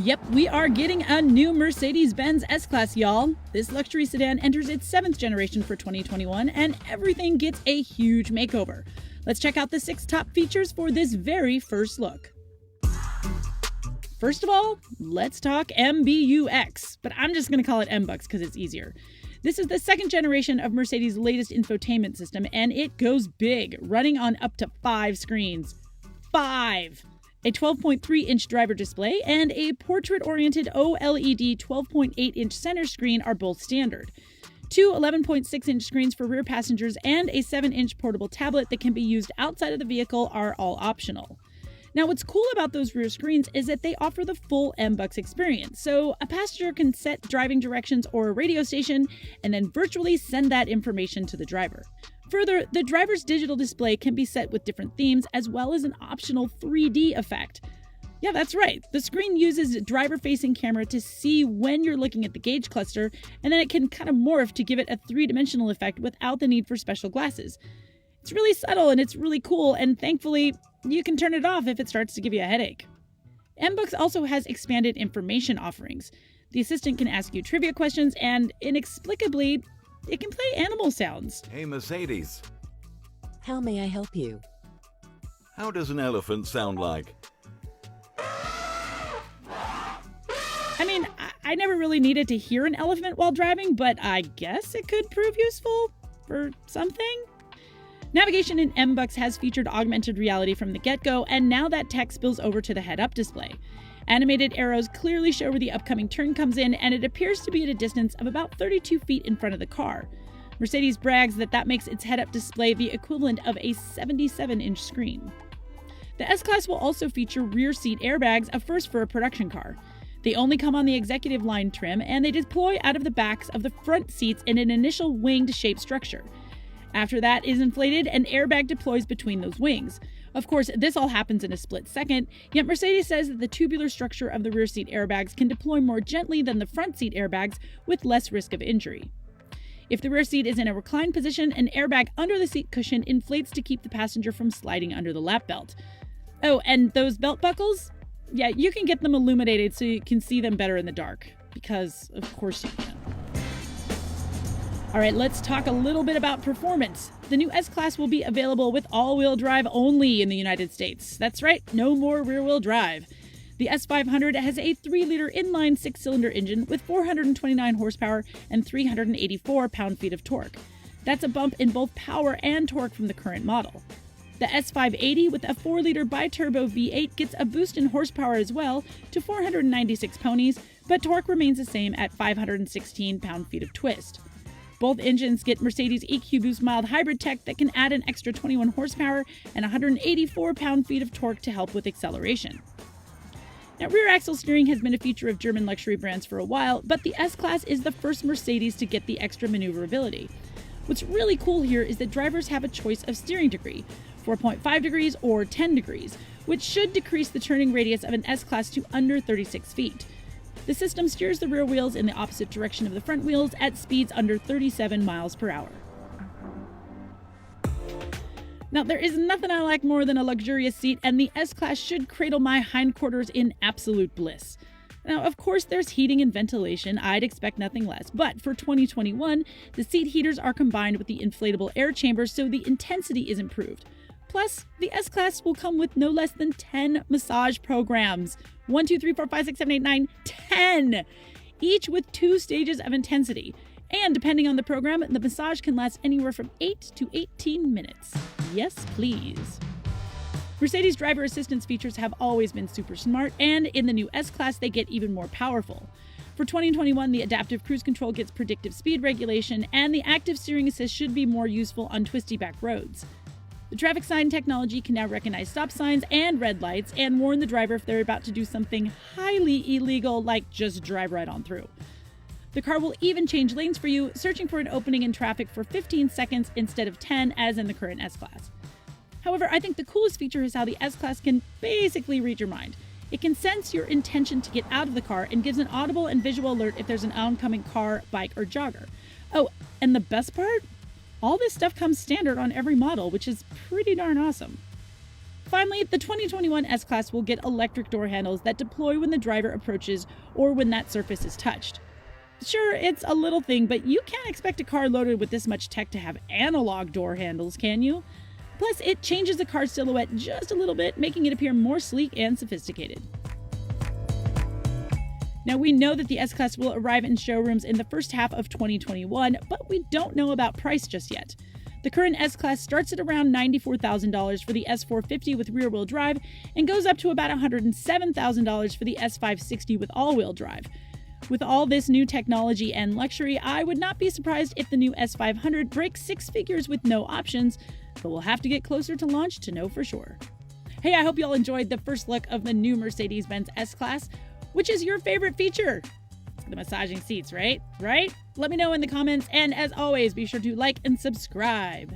Yep, we are getting a new Mercedes-Benz S-Class, y'all. This luxury sedan enters its 7th generation for 2021, and everything gets a huge makeover. Let's check out the 6 top features for this very first look. First of all, let's talk MBUX, but I'm just going to call it MBUX because it's easier. This is the 2nd generation of Mercedes' latest infotainment system, and it goes big, running on up to 5 screens. 5! A 12.3-inch driver display and a portrait-oriented OLED 12.8-inch center screen are both standard. 2 11.6-inch screens for rear passengers and a 7-inch portable tablet that can be used outside of the vehicle are all optional. Now, what's cool about those rear screens is that they offer the full MBUX experience, so a passenger can set driving directions or a radio station and then virtually send that information to the driver. Further, the driver's digital display can be set with different themes as well as an optional 3D effect. Yeah, that's right. The screen uses driver-facing camera to see when you're looking at the gauge cluster, and then it can kind of morph to give it a 3-dimensional effect without the need for special glasses. It's really subtle and it's really cool, and thankfully, you can turn it off if it starts to give you a headache. MBUX also has expanded information offerings. The assistant can ask you trivia questions, and inexplicably, it can play animal sounds. Hey, Mercedes. How may I help you? How does an elephant sound like? I mean, I never really needed to hear an elephant while driving, but I guess it could prove useful for something. Navigation in MBUX has featured augmented reality from the get-go, and now that tech spills over to the head-up display. Animated arrows clearly show where the upcoming turn comes in, and it appears to be at a distance of about 32 feet in front of the car. Mercedes brags that makes its head-up display the equivalent of a 77-inch screen. The S-Class will also feature rear seat airbags, a first for a production car. They only come on the executive line trim, and they deploy out of the backs of the front seats in an initial winged-shaped structure. After that is inflated, an airbag deploys between those wings. Of course, this all happens in a split second, yet Mercedes says that the tubular structure of the rear seat airbags can deploy more gently than the front seat airbags with less risk of injury. If the rear seat is in a reclined position, an airbag under the seat cushion inflates to keep the passenger from sliding under the lap belt. Oh, and those belt buckles? Yeah, you can get them illuminated so you can see them better in the dark, because of course you can. All right, let's talk a little bit about performance. The new S-Class will be available with all-wheel drive only in the United States. That's right, no more rear-wheel drive. The S500 has a 3-liter inline 6-cylinder engine with 429 horsepower and 384 pound-feet of torque. That's a bump in both power and torque from the current model. The S580 with a 4-liter bi-turbo V8 gets a boost in horsepower as well to 496 ponies, but torque remains the same at 516 pound-feet of twist. Both engines get Mercedes EQ-Boost mild hybrid tech that can add an extra 21 horsepower and 184 pound-feet of torque to help with acceleration. Now, rear axle steering has been a feature of German luxury brands for a while, but the S-Class is the first Mercedes to get the extra maneuverability. What's really cool here is that drivers have a choice of steering degree, 4.5 degrees or 10 degrees, which should decrease the turning radius of an S-Class to under 36 feet. The system steers the rear wheels in the opposite direction of the front wheels at speeds under 37 miles per hour. Now, there is nothing I like more than a luxurious seat, and the S-Class should cradle my hindquarters in absolute bliss. Now, of course, there's heating and ventilation. I'd expect nothing less. But for 2021, the seat heaters are combined with the inflatable air chambers, so the intensity is improved. Plus, the S-Class will come with no less than 10 massage programs. 1, 2, 3, 4, 5, 6, 7, 8, 9, 10! Each with 2 stages of intensity. And depending on the program, the massage can last anywhere from 8 to 18 minutes. Yes, please. Mercedes driver assistance features have always been super smart, and in the new S-Class, they get even more powerful. For 2021, the adaptive cruise control gets predictive speed regulation, and the active steering assist should be more useful on twisty back roads. The traffic sign technology can now recognize stop signs and red lights and warn the driver if they're about to do something highly illegal, like just drive right on through. The car will even change lanes for you, searching for an opening in traffic for 15 seconds instead of 10 as in the current S-Class. However, I think the coolest feature is how the S-Class can basically read your mind. It can sense your intention to get out of the car and gives an audible and visual alert if there's an oncoming car, bike, or jogger. Oh, and the best part? All this stuff comes standard on every model, which is pretty darn awesome. Finally, the 2021 S-Class will get electric door handles that deploy when the driver approaches or when that surface is touched. Sure, it's a little thing, but you can't expect a car loaded with this much tech to have analog door handles, can you? Plus, it changes the car's silhouette just a little bit, making it appear more sleek and sophisticated. Now, we know that the S-Class will arrive in showrooms in the first half of 2021, but we don't know about price just yet. The current S-Class starts at around $94,000 for the S450 with rear-wheel drive and goes up to about $107,000 for the S560 with all-wheel drive. With all this new technology and luxury, I would not be surprised if the new S500 breaks six figures with no options, but we'll have to get closer to launch to know for sure. Hey, I hope you all enjoyed the first look of the new Mercedes-Benz S-Class. Which is your favorite feature? The massaging seats, right? Let me know in the comments, and as always, be sure to like and subscribe.